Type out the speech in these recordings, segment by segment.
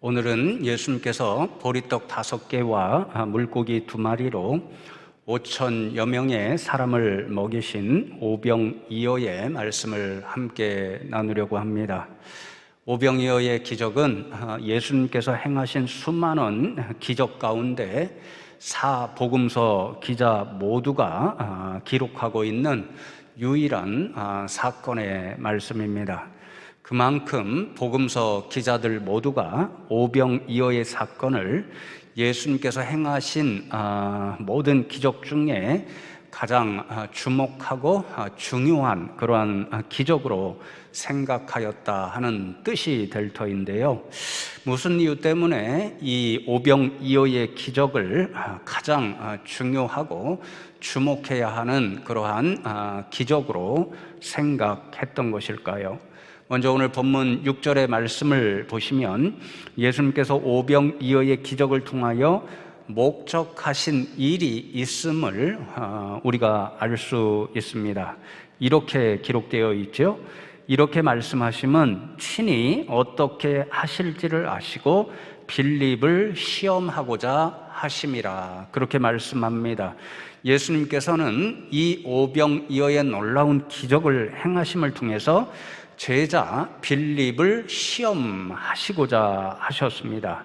오늘은 예수님께서 보리떡 5개와 물고기 2마리로 5천여 명의 사람을 먹이신 오병이어의 말씀을 함께 나누려고 합니다. 오병이어의 기적은 예수님께서 행하신 수많은 기적 가운데 사복음서 기자 모두가 기록하고 있는 유일한 사건의 말씀입니다. 그만큼 복음서 기자들 모두가 오병이어의 사건을 예수님께서 행하신 모든 기적 중에 가장 주목하고 중요한 그러한 기적으로 생각하였다 하는 뜻이 될 터인데요. 무슨 이유 때문에 이 오병이어의 기적을 가장 중요하고 주목해야 하는 그러한 기적으로 생각했던 것일까요? 먼저 오늘 본문 6절의 말씀을 보시면 예수님께서 오병이어의 기적을 통하여 목적하신 일이 있음을 우리가 알 수 있습니다. 이렇게 기록되어 있죠. 이렇게 말씀하시면 친히 어떻게 하실지를 아시고 빌립을 시험하고자 하심이라, 그렇게 말씀합니다. 예수님께서는 이 오병이어의 놀라운 기적을 행하심을 통해서 제자 빌립을 시험하시고자 하셨습니다.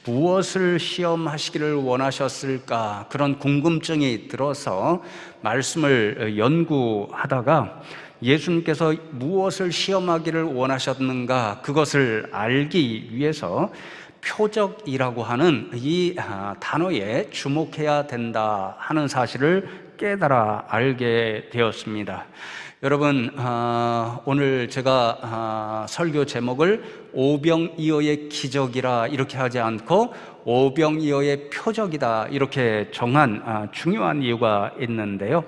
무엇을 시험하시기를 원하셨을까? 그런 궁금증이 들어서 말씀을 연구하다가 예수님께서 무엇을 시험하기를 원하셨는가, 그것을 알기 위해서 표적이라고 하는 이 단어에 주목해야 된다 하는 사실을 깨달아 알게 되었습니다. 여러분, 오늘 제가 설교 제목을 오병이어의 기적이라 이렇게 하지 않고 오병이어의 표적이다 이렇게 정한 중요한 이유가 있는데요.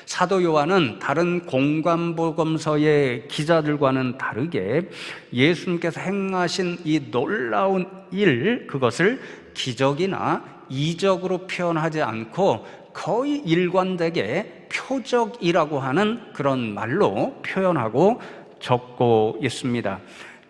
사도 요한은 다른 공관복음서의 기자들과는 다르게 예수님께서 행하신 이 놀라운 일, 그것을 기적이나 이적으로 표현하지 않고 거의 일관되게 표적이라고 하는 그런 말로 표현하고 적고 있습니다.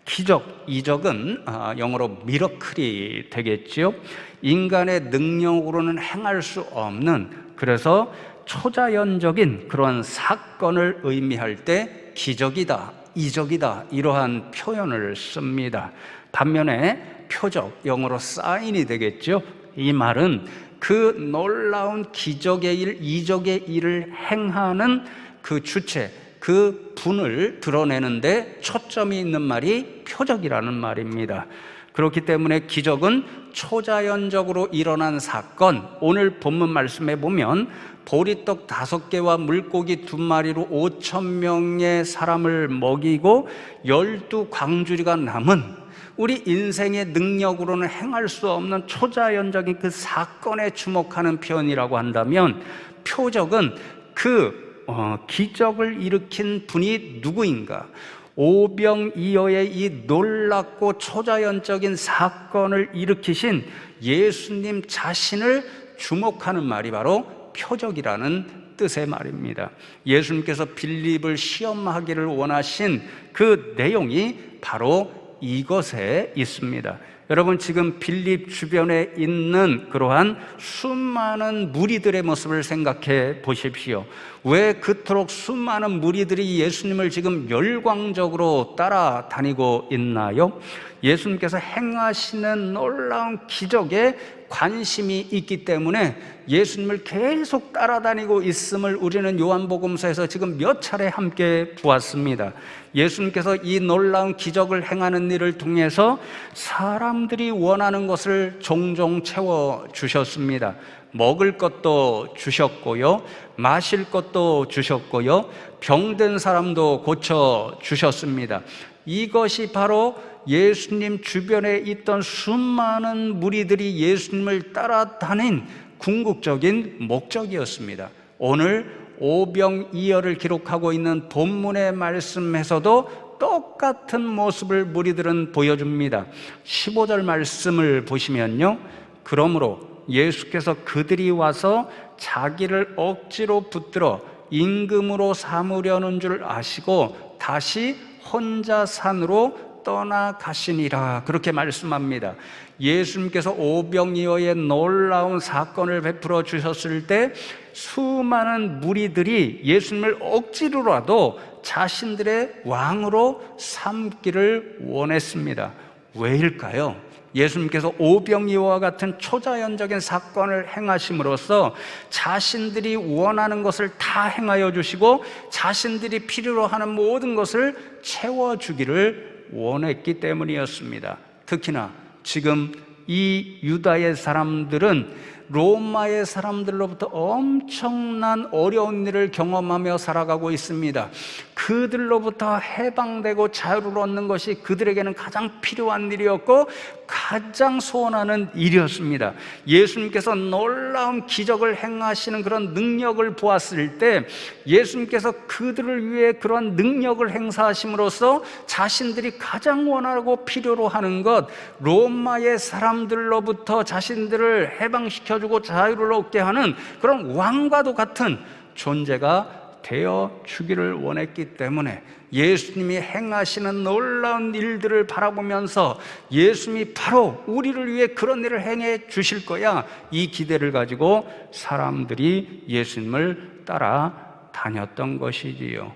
기적, 이적은 영어로 미러클이 되겠죠. 인간의 능력으로는 행할 수 없는, 그래서 초자연적인 그런 사건을 의미할 때 기적이다, 이적이다 이러한 표현을 씁니다. 반면에 표적, 영어로 사인이 되겠죠. 이 말은 그 놀라운 기적의 일, 이적의 일을 행하는 그 주체, 그 분을 드러내는데 초점이 있는 말이 표적이라는 말입니다. 그렇기 때문에 기적은 초자연적으로 일어난 사건, 오늘 본문 말씀에 보면 보리떡 5개와 물고기 2마리로 5,000명의 사람을 먹이고 12광주리가 남은 우리 인생의 능력으로는 행할 수 없는 초자연적인 그 사건에 주목하는 표현이라고 한다면, 표적은 그 기적을 일으킨 분이 누구인가, 오병이어의 이 놀랍고 초자연적인 사건을 일으키신 예수님 자신을 주목하는 말이 바로 표적이라는 뜻의 말입니다. 예수님께서 빌립을 시험하기를 원하신 그 내용이 바로 이것에 있습니다. 여러분, 지금 빌립 주변에 있는 그러한 수많은 무리들의 모습을 생각해 보십시오. 왜 그토록 수많은 무리들이 예수님을 지금 열광적으로 따라다니고 있나요? 예수님께서 행하시는 놀라운 기적에 관심이 있기 때문에 예수님을 계속 따라다니고 있음을 우리는 요한복음서에서 지금 몇 차례 함께 보았습니다. 예수님께서 이 놀라운 기적을 행하는 일을 통해서 사람들이 원하는 것을 종종 채워주셨습니다. 먹을 것도 주셨고요, 마실 것도 주셨고요, 병든 사람도 고쳐주셨습니다. 이것이 바로 예수님 주변에 있던 수많은 무리들이 예수님을 따라다닌 궁극적인 목적이었습니다. 오늘 오병이어를 기록하고 있는 본문의 말씀에서도 똑같은 모습을 무리들은 보여줍니다. 15절 말씀을 보시면요, 그러므로 예수께서 그들이 와서 자기를 억지로 붙들어 임금으로 삼으려는 줄 아시고 다시 혼자 산으로 떠나가시니라 그렇게 말씀합니다. 예수님께서 오병이어의 놀라운 사건을 베풀어 주셨을 때 수많은 무리들이 예수님을 억지로라도 자신들의 왕으로 삼기를 원했습니다. 왜일까요? 예수님께서 오병이어와 같은 초자연적인 사건을 행하심으로써 자신들이 원하는 것을 다 행하여 주시고 자신들이 필요로 하는 모든 것을 채워주기를 원했기 때문이었습니다. 특히나 지금 이 유다의 사람들은 로마의 사람들로부터 엄청난 어려운 일을 경험하며 살아가고 있습니다. 그들로부터 해방되고 자유를 얻는 것이 그들에게는 가장 필요한 일이었고 가장 소원하는 일이었습니다. 예수님께서 놀라운 기적을 행하시는 그런 능력을 보았을 때 예수님께서 그들을 위해 그런 능력을 행사하심으로써 자신들이 가장 원하고 필요로 하는 것, 로마의 사람들로부터 자신들을 해방시켜주고 자유를 얻게 하는 그런 왕과도 같은 존재가 되어 주기를 원했기 때문에 예수님이 행하시는 놀라운 일들을 바라보면서 예수님이 바로 우리를 위해 그런 일을 행해 주실 거야, 이 기대를 가지고 사람들이 예수님을 따라 다녔던 것이지요.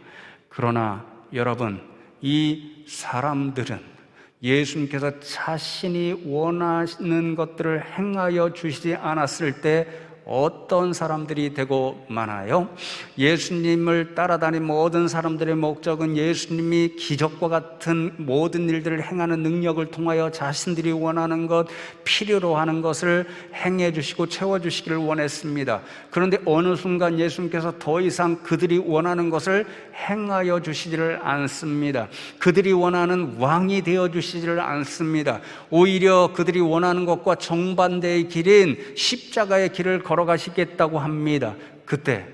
그러나 여러분, 이 사람들은 예수님께서 자신이 원하는 것들을 행하여 주시지 않았을 때 어떤 사람들이 되고 마나요? 예수님을 따라다니는 모든 사람들의 목적은 예수님이 기적과 같은 모든 일들을 행하는 능력을 통하여 자신들이 원하는 것, 필요로 하는 것을 행해 주시고 채워 주시기를 원했습니다. 그런데 어느 순간 예수님께서 더 이상 그들이 원하는 것을 행하여 주시지를 않습니다. 그들이 원하는 왕이 되어 주시지를 않습니다. 오히려 그들이 원하는 것과 정반대의 길인 십자가의 길을 걸어가시겠다고 합니다. 그때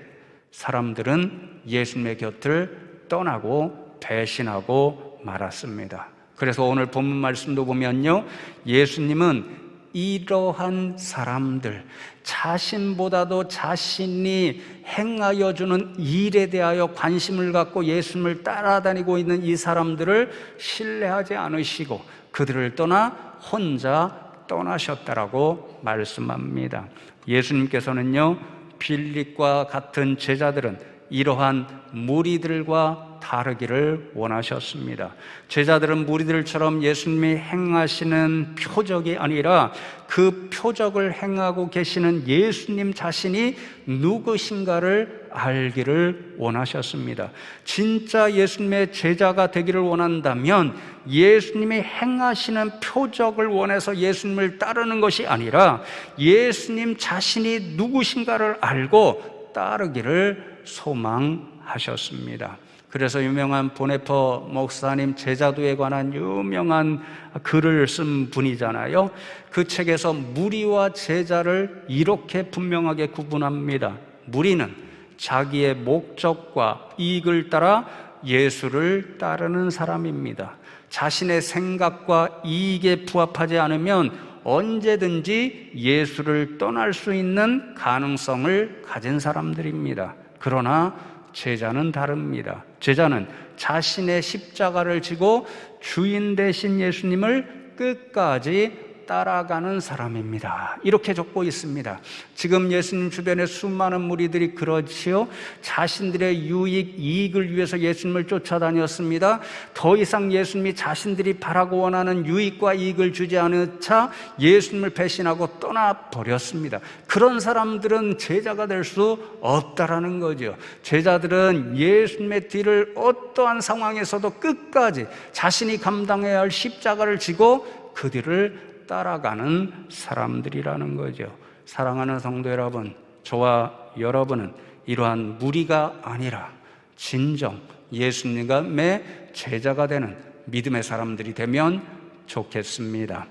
사람들은 예수님의 곁을 떠나고 배신하고 말았습니다. 그래서 오늘 본문 말씀도 보면요, 예수님은 이러한 사람들, 자신보다도 자신이 행하여 주는 일에 대하여 관심을 갖고 예수님을 따라다니고 있는 이 사람들을 신뢰하지 않으시고 그들을 떠나 혼자 떠나셨다라고 말씀합니다. 예수님께서는요, 빌립과 같은 제자들은 이러한 무리들과 다르기를 원하셨습니다. 제자들은 무리들처럼 예수님이 행하시는 표적이 아니라 그 표적을 행하고 계시는 예수님 자신이 누구신가를 알기를 원하셨습니다. 진짜 예수님의 제자가 되기를 원한다면 예수님이 행하시는 표적을 원해서 예수님을 따르는 것이 아니라 예수님 자신이 누구신가를 알고 따르기를 소망하셨습니다. 그래서 유명한 보네퍼 목사님 제자도에 관한 유명한 글을 쓴 분이잖아요. 그 책에서 무리와 제자를 이렇게 분명하게 구분합니다. 무리는 자기의 목적과 이익을 따라 예수를 따르는 사람입니다. 자신의 생각과 이익에 부합하지 않으면 언제든지 예수를 떠날 수 있는 가능성을 가진 사람들입니다. 그러나 제자는 다릅니다. 제자는 자신의 십자가를 지고 주인 되신 예수님을 끝까지 따라가는 사람입니다. 이렇게 적고 있습니다. 지금 예수님 주변에 수많은 무리들이 그렇지요. 자신들의 유익, 이익을 위해서 예수님을 쫓아다녔습니다. 더 이상 예수님이 자신들이 바라고 원하는 유익과 이익을 주지 않으자 예수님을 배신하고 떠나버렸습니다. 그런 사람들은 제자가 될 수 없다라는 거죠. 제자들은 예수님의 뒤를 어떠한 상황에서도 끝까지 자신이 감당해야 할 십자가를 지고 그 뒤를 따라가는 사람들이라는 거죠. 사랑하는 성도 여러분, 저와 여러분은 이러한 무리가 아니라 진정 예수님의 제자가 되는 믿음의 사람들이 되면 좋겠습니다.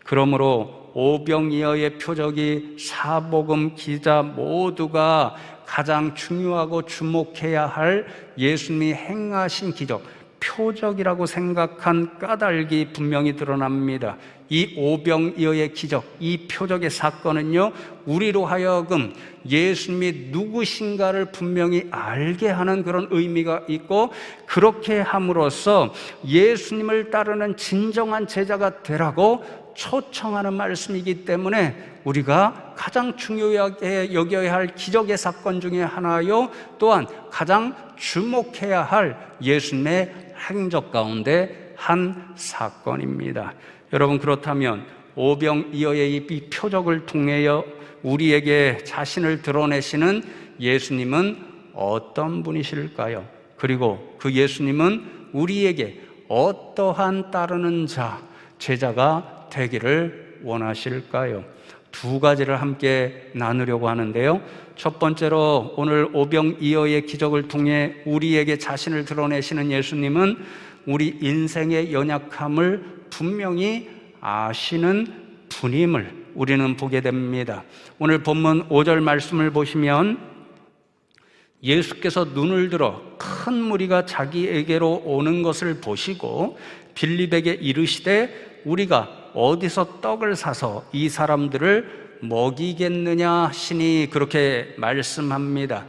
그러므로 오병이어의 표적이 사복음 기자 모두가 가장 중요하고 주목해야 할 예수님이 행하신 기적, 표적이라고 생각한 까닭이 분명히 드러납니다. 이 오병이어의 기적, 이 표적의 사건은요, 우리로 하여금 예수님이 누구신가를 분명히 알게 하는 그런 의미가 있고, 그렇게 함으로써 예수님을 따르는 진정한 제자가 되라고 초청하는 말씀이기 때문에 우리가 가장 중요하게 여겨야 할 기적의 사건 중에 하나요, 또한 가장 주목해야 할 예수님의 행적 가운데 한 사건입니다. 여러분, 그렇다면 오병이어의 이 표적을 통하여 우리에게 자신을 드러내시는 예수님은 어떤 분이실까요? 그리고 그 예수님은 우리에게 어떠한 따르는 자, 제자가 되기를 원하실까요? 두 가지를 함께 나누려고 하는데요. 첫 번째로 오늘 오병이어의 기적을 통해 우리에게 자신을 드러내시는 예수님은 우리 인생의 연약함을 분명히 아시는 분임을 우리는 보게 됩니다. 오늘 본문 5절 말씀을 보시면 예수께서 눈을 들어 큰 무리가 자기에게로 오는 것을 보시고 빌립에게 이르시되 우리가 어디서 떡을 사서 이 사람들을 먹이겠느냐 하시니, 그렇게 말씀합니다.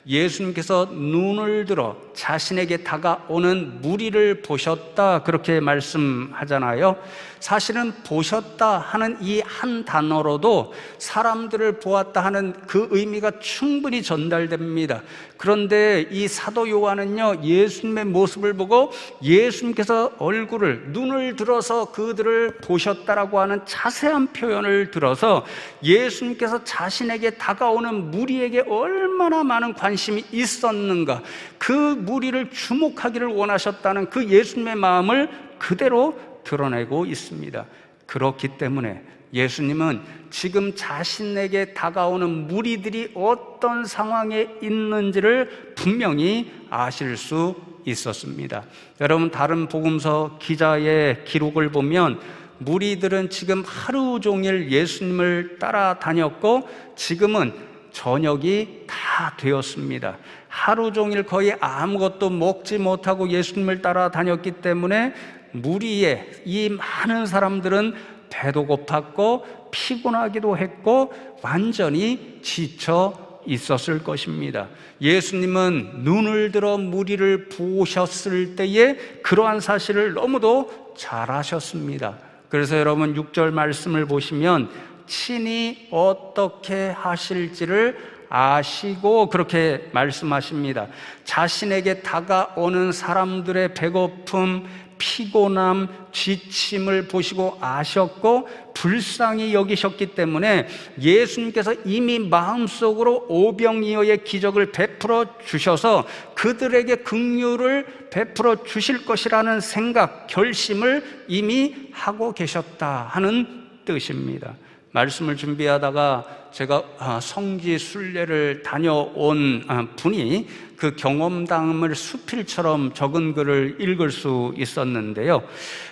예수님께서 눈을 들어 자신에게 다가오는 무리를 보셨다, 그렇게 말씀하잖아요. 사실은 보셨다 하는 이 한 단어로도 사람들을 보았다 하는 그 의미가 충분히 전달됩니다. 그런데 이 사도 요한은요, 예수님의 모습을 보고 예수님께서 눈을 들어서 그들을 보셨다라고 하는 자세한 표현을 들어서 예수님께서 자신에게 다가오는 무리에게 얼마나 많은 관심이 있었는가, 그 무리를 주목하기를 원하셨다는 그 예수님의 마음을 그대로 드러내고 있습니다. 그렇기 때문에 예수님은 지금 자신에게 다가오는 무리들이 어떤 상황에 있는지를 분명히 아실 수 있었습니다. 여러분, 다른 복음서 기자의 기록을 보면 무리들은 지금 하루 종일 예수님을 따라다녔고 지금은 저녁이 다 되었습니다. 하루 종일 거의 아무것도 먹지 못하고 예수님을 따라다녔기 때문에 무리의 이 많은 사람들은 배도 고팠고 피곤하기도 했고 완전히 지쳐 있었을 것입니다. 예수님은 눈을 들어 무리를 보셨을 때에 그러한 사실을 너무도 잘 아셨습니다. 그래서 여러분 6절 말씀을 보시면 친히 어떻게 하실지를 아시고 그렇게 말씀하십니다. 자신에게 다가오는 사람들의 배고픔, 피곤함, 지침을 보시고 아셨고 불쌍히 여기셨기 때문에 예수님께서 이미 마음속으로 오병이어의 기적을 베풀어 주셔서 그들에게 긍휼을 베풀어 주실 것이라는 생각, 결심을 이미 하고 계셨다 하는 뜻입니다. 말씀을 준비하다가 제가 성지 순례를 다녀온 분이 그 경험담을 수필처럼 적은 글을 읽을 수 있었는데요.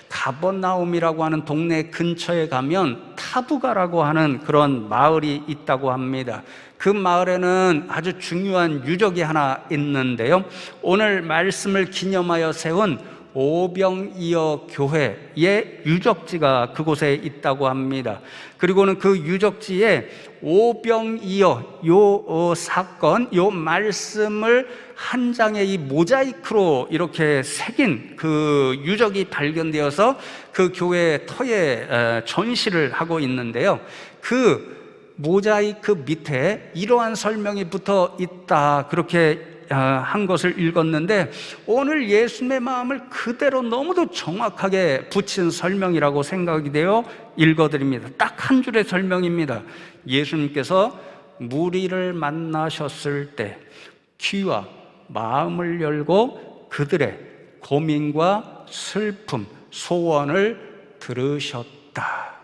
가버나움이라고 하는 동네 근처에 가면 타부가라고 하는 그런 마을이 있다고 합니다. 그 마을에는 아주 중요한 유적이 하나 있는데요. 오늘 말씀을 기념하여 세운 오병이어 교회의 유적지가 그곳에 있다고 합니다. 그리고는 그 유적지에 오병이어 요 사건, 요 말씀을 한 장의 이 모자이크로 이렇게 새긴 그 유적이 발견되어서 그 교회 터에 전시를 하고 있는데요. 그 모자이크 밑에 이러한 설명이 붙어 있다, 그렇게 한 것을 읽었는데 오늘 예수님의 마음을 그대로 너무도 정확하게 붙인 설명이라고 생각이 되어 읽어드립니다. 딱 한 줄의 설명입니다. 예수님께서 무리를 만나셨을 때 귀와 마음을 열고 그들의 고민과 슬픔, 소원을 들으셨다.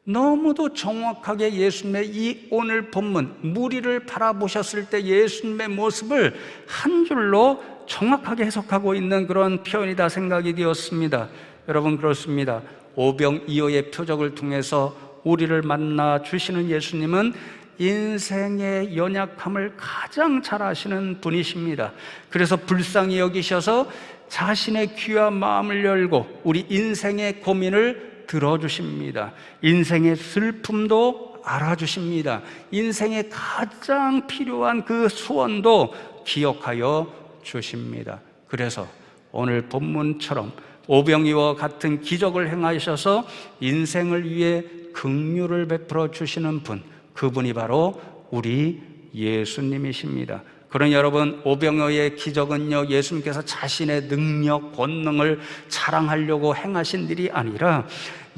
너무도 정확하게 예수님의 이 오늘 본문 무리를 바라보셨을 때 예수님의 모습을 한 줄로 정확하게 해석하고 있는 그런 표현이다 생각이 되었습니다. 여러분, 그렇습니다. 오병이어의 표적을 통해서 우리를 만나 주시는 예수님은 인생의 연약함을 가장 잘 아시는 분이십니다. 그래서 불쌍히 여기셔서 자신의 귀와 마음을 열고 우리 인생의 고민을 들어주십니다. 인생의 슬픔도 알아주십니다. 인생의 가장 필요한 그 소원도 기억하여 주십니다. 그래서 오늘 본문처럼 오병이와 같은 기적을 행하셔서 인생을 위해 긍휼을 베풀어 주시는 분, 그분이 바로 우리 예수님이십니다. 그러니 여러분, 오병이어의 기적은요, 예수님께서 자신의 능력, 권능을 자랑하려고 행하신 일이 아니라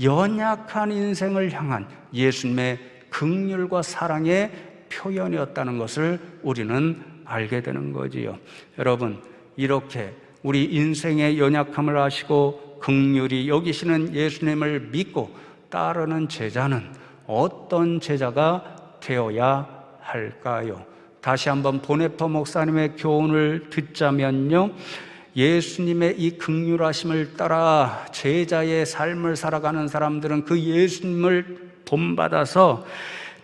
연약한 인생을 향한 예수님의 긍휼과 사랑의 표현이었다는 것을 우리는 알게 되는 거지요. 여러분, 이렇게 우리 인생의 연약함을 아시고 긍휼히 여기시는 예수님을 믿고 따르는 제자는 어떤 제자가 되어야 할까요? 다시 한번 보네퍼 목사님의 교훈을 듣자면요, 예수님의 이 긍휼하심을 따라 제자의 삶을 살아가는 사람들은 그 예수님을 본받아서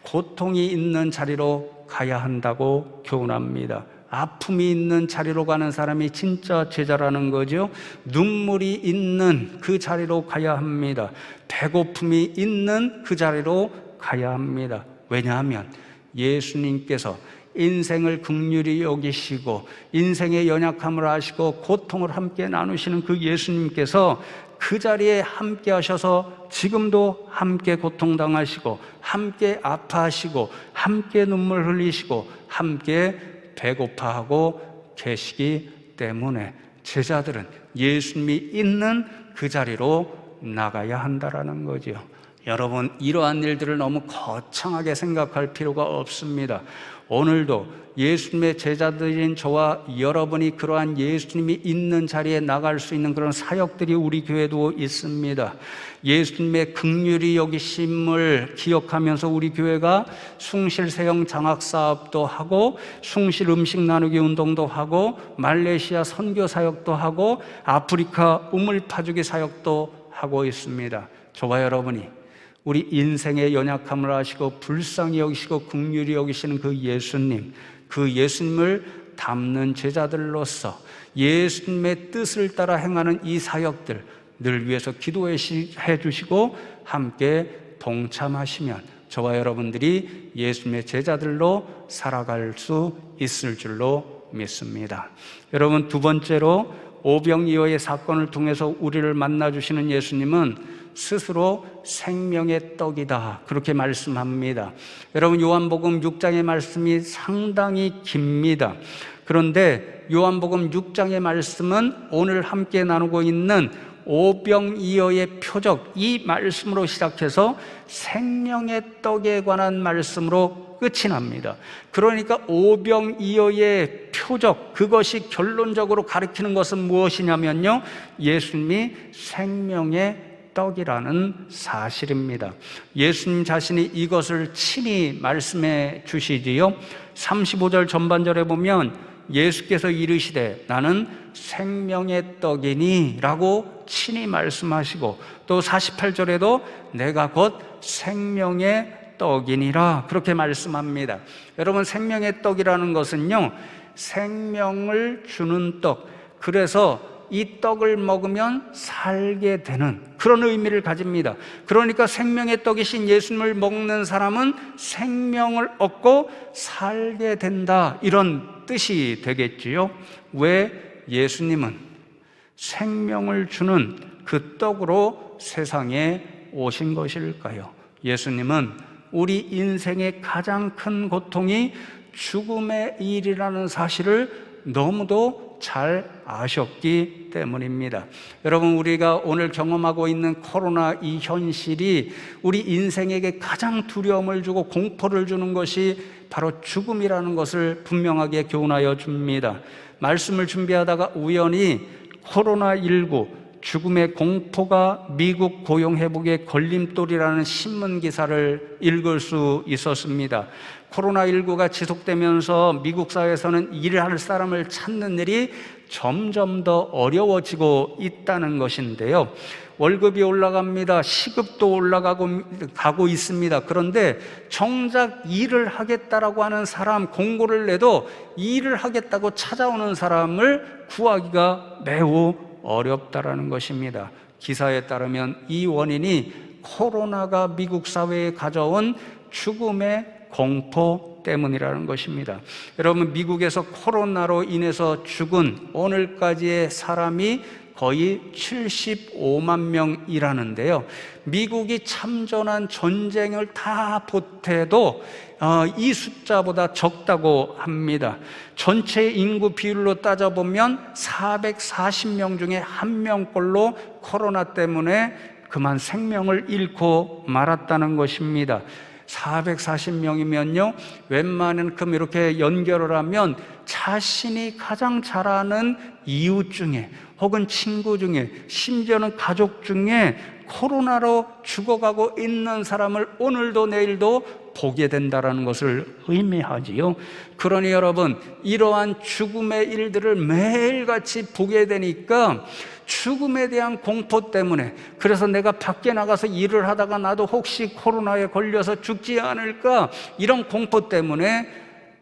고통이 있는 자리로 가야 한다고 교훈합니다. 아픔이 있는 자리로 가는 사람이 진짜 제자라는 거죠. 눈물이 있는 그 자리로 가야 합니다. 배고픔이 있는 그 자리로 가야 합니다. 왜냐하면 예수님께서 인생을 긍휼히 여기시고 인생의 연약함을 아시고 고통을 함께 나누시는 그 예수님께서 그 자리에 함께 하셔서 지금도 함께 고통당하시고 함께 아파하시고 함께 눈물 흘리시고 함께 배고파하고 계시기 때문에 제자들은 예수님이 있는 그 자리로 나가야 한다라는 거죠. 여러분, 이러한 일들을 너무 거창하게 생각할 필요가 없습니다. 오늘도 예수님의 제자들인 저와 여러분이 그러한 예수님이 있는 자리에 나갈 수 있는 그런 사역들이 우리 교회도 있습니다. 예수님의 긍휼히 여기심을 기억하면서 우리 교회가 숭실 세형 장학 사업도 하고 숭실 음식 나누기 운동도 하고 말레이시아 선교 사역도 하고 아프리카 우물 파주기 사역도 하고 있습니다. 저와 여러분이 우리 인생의 연약함을 아시고 불쌍히 여기시고 긍휼히 여기시는 그 예수님, 그 예수님을 닮는 제자들로서 예수님의 뜻을 따라 행하는 이 사역들 늘 위해서 기도해 주시고 함께 동참하시면 저와 여러분들이 예수님의 제자들로 살아갈 수 있을 줄로 믿습니다. 여러분, 두 번째로 오병이어의 사건을 통해서 우리를 만나주시는 예수님은 스스로 생명의 떡이다, 그렇게 말씀합니다. 여러분, 요한복음 6장의 말씀이 상당히 깁니다. 그런데 요한복음 6장의 말씀은 오늘 함께 나누고 있는 오병이어의 표적, 이 말씀으로 시작해서 생명의 떡에 관한 말씀으로 끝이 납니다. 그러니까 오병이어의 표적, 그것이 결론적으로 가리키는 것은 무엇이냐면요, 예수님이 생명의 떡이라는 사실입니다. 예수님 자신이 이것을 친히 말씀해 주시지요. 35절 전반절에 보면 예수께서 이르시되 나는 생명의 떡이니 라고 친히 말씀하시고, 또 48절에도 내가 곧 생명의 떡이니라 그렇게 말씀합니다. 여러분, 생명의 떡이라는 것은요, 생명을 주는 떡, 그래서 이 떡을 먹으면 살게 되는 그런 의미를 가집니다. 그러니까 생명의 떡이신 예수님을 먹는 사람은 생명을 얻고 살게 된다, 이런 뜻이 되겠지요. 왜 예수님은 생명을 주는 그 떡으로 세상에 오신 것일까요? 예수님은 우리 인생의 가장 큰 고통이 죽음의 일이라는 사실을 너무도 잘 아셨기 때문입니다. 여러분, 우리가 오늘 경험하고 있는 코로나 이 현실이 우리 인생에게 가장 두려움을 주고 공포를 주는 것이 바로 죽음이라는 것을 분명하게 교훈하여 줍니다. 말씀을 준비하다가 우연히 코로나19 죽음의 공포가 미국 고용회복의 걸림돌이라는 신문 기사를 읽을 수 있었습니다. 코로나19가 지속되면서 미국 사회에서는 일할 사람을 찾는 일이 점점 더 어려워지고 있다는 것인데요. 월급이 올라갑니다. 시급도 올라가고 있습니다. 그런데 정작 일을 하겠다라고 하는 사람, 공고를 내도 일을 하겠다고 찾아오는 사람을 구하기가 매우 어렵다라는 것입니다. 기사에 따르면 이 원인이 코로나가 미국 사회에 가져온 죽음의 공포 때문이라는 것입니다. 여러분, 미국에서 코로나로 인해서 죽은 오늘까지의 사람이 거의 75만 명이라는데요. 미국이 참전한 전쟁을 다 보태도 이 숫자보다 적다고 합니다. 전체 인구 비율로 따져보면 440명 중에 1명꼴로 코로나 때문에 그만 생명을 잃고 말았다는 것입니다. 440명이면요, 웬만한큼 이렇게 연결을 하면 자신이 가장 잘 아는 이웃 중에 혹은 친구 중에 심지어는 가족 중에 코로나로 죽어가고 있는 사람을 오늘도 내일도 보게 된다는 것을 의미하지요. 그러니 여러분, 이러한 죽음의 일들을 매일같이 보게 되니까 죽음에 대한 공포 때문에, 그래서 내가 밖에 나가서 일을 하다가 나도 혹시 코로나에 걸려서 죽지 않을까, 이런 공포 때문에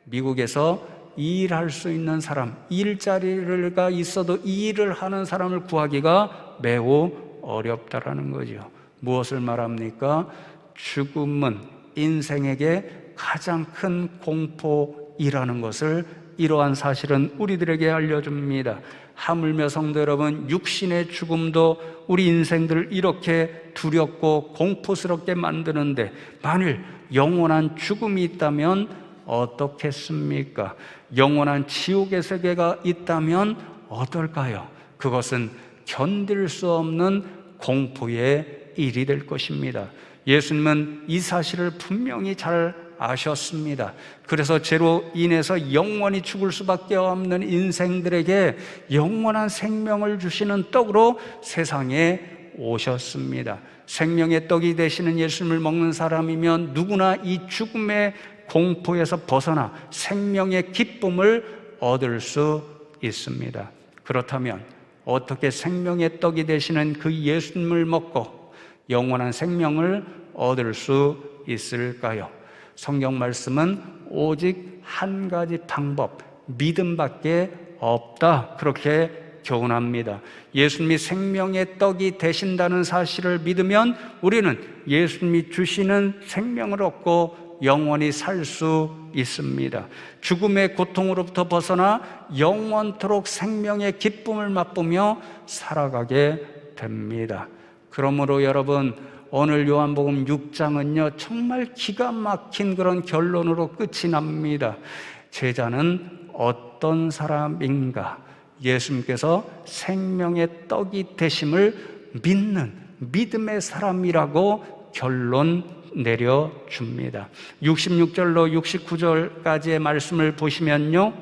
미국에서 일할 수 있는 사람, 일자리가 있어도 이 일을 하는 사람을 구하기가 매우 어렵다라는 거죠. 무엇을 말합니까? 죽음은 인생에게 가장 큰 공포이라는 것을 이러한 사실은 우리들에게 알려줍니다. 하물며 성도 여러분, 육신의 죽음도 우리 인생들을 이렇게 두렵고 공포스럽게 만드는데, 만일 영원한 죽음이 있다면 어떻겠습니까? 영원한 지옥의 세계가 있다면 어떨까요? 그것은 견딜 수 없는 공포의 일이 될 것입니다. 예수님은 이 사실을 분명히 잘 아셨습니다. 그래서 죄로 인해서 영원히 죽을 수밖에 없는 인생들에게 영원한 생명을 주시는 떡으로 세상에 오셨습니다. 생명의 떡이 되시는 예수님을 먹는 사람이면 누구나 이 죽음의 공포에서 벗어나 생명의 기쁨을 얻을 수 있습니다. 그렇다면 어떻게 생명의 떡이 되시는 그 예수님을 먹고 영원한 생명을 얻을 수 있을까요? 성경 말씀은 오직 한 가지 방법, 믿음밖에 없다, 그렇게 교훈합니다. 예수님이 생명의 떡이 되신다는 사실을 믿으면 우리는 예수님이 주시는 생명을 얻고 영원히 살 수 있습니다. 죽음의 고통으로부터 벗어나 영원토록 생명의 기쁨을 맛보며 살아가게 됩니다. 그러므로 여러분, 오늘 요한복음 6장은요 정말 기가 막힌 그런 결론으로 끝이 납니다. 제자는 어떤 사람인가? 예수님께서 생명의 떡이 되심을 믿는 믿음의 사람이라고 결론 내려줍니다. 66절로 69절까지의 말씀을 보시면요,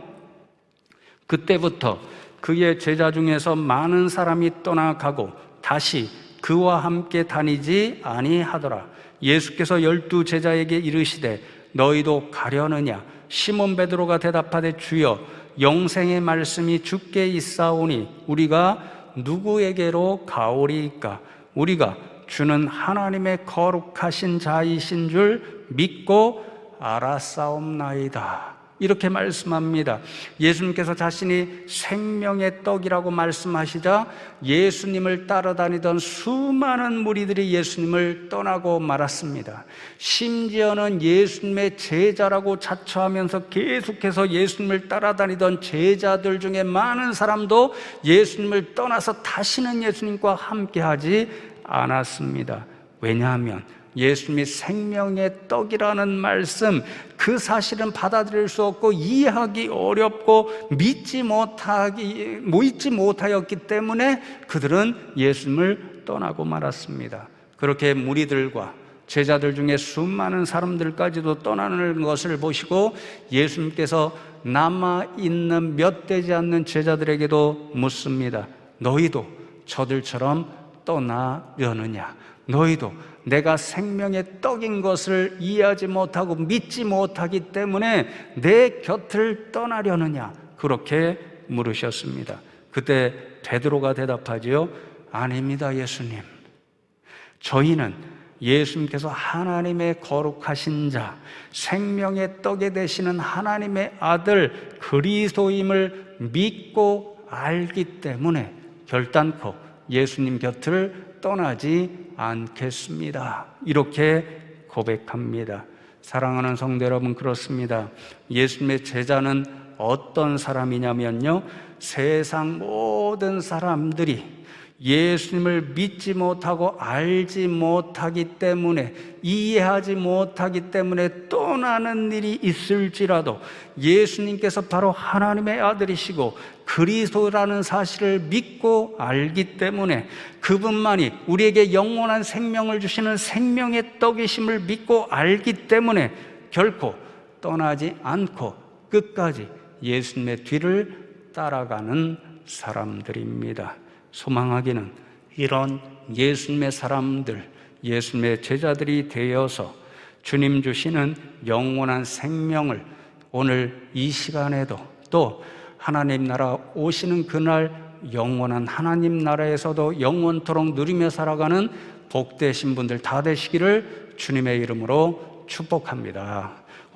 그때부터 그의 제자 중에서 많은 사람이 떠나가고 다시 그와 함께 다니지 아니하더라. 예수께서 12 제자에게 이르시되 너희도 가려느냐? 시몬 베드로가 대답하되 주여, 영생의 말씀이 주께 있사오니 우리가 누구에게로 가오리이까? 우리가 주는 하나님의 거룩하신 자이신 줄 믿고 알았사옵나이다. 이렇게 말씀합니다. 예수님께서 자신이 생명의 떡이라고 말씀하시자 예수님을 따라다니던 수많은 무리들이 예수님을 떠나고 말았습니다. 심지어는 예수님의 제자라고 자처하면서 계속해서 예수님을 따라다니던 제자들 중에 많은 사람도 예수님을 떠나서 다시는 예수님과 함께하지 않았습니다. 왜냐하면 예수님이 생명의 떡이라는 말씀, 그 사실은 받아들일 수 없고 이해하기 어렵고 믿지 못하였기 때문에 그들은 예수님을 떠나고 말았습니다. 그렇게 무리들과 제자들 중에 수많은 사람들까지도 떠나는 것을 보시고 예수님께서 남아있는 몇 되지 않는 제자들에게도 묻습니다. 너희도 저들처럼 떠나려느냐? 너희도 내가 생명의 떡인 것을 이해하지 못하고 믿지 못하기 때문에 내 곁을 떠나려느냐? 그렇게 물으셨습니다. 그때 베드로가 대답하지요. 아닙니다, 예수님. 저희는 예수님께서 하나님의 거룩하신 자, 생명의 떡이 되시는 하나님의 아들 그리스도임을 믿고 알기 때문에 결단코 예수님 곁을 떠나지 않겠습니다. 이렇게 고백합니다. 사랑하는 성도 여러분, 그렇습니다. 예수님의 제자는 어떤 사람이냐면요, 세상 모든 사람들이 예수님을 믿지 못하고 알지 못하기 때문에, 이해하지 못하기 때문에 떠나는 일이 있을지라도 예수님께서 바로 하나님의 아들이시고 그리스도라는 사실을 믿고 알기 때문에, 그분만이 우리에게 영원한 생명을 주시는 생명의 떡이심을 믿고 알기 때문에 결코 떠나지 않고 끝까지 예수님의 뒤를 따라가는 사람들입니다. 소망하기는 이런 예수님의 사람들, 예수님의 제자들이 되어서 주님 주시는 영원한 생명을 오늘 이 시간에도, 또 하나님 나라 오시는 그날 영원한 하나님 나라에서도 영원토록 누리며 살아가는 복되신 분들 다 되시기를 주님의 이름으로 축복합니다.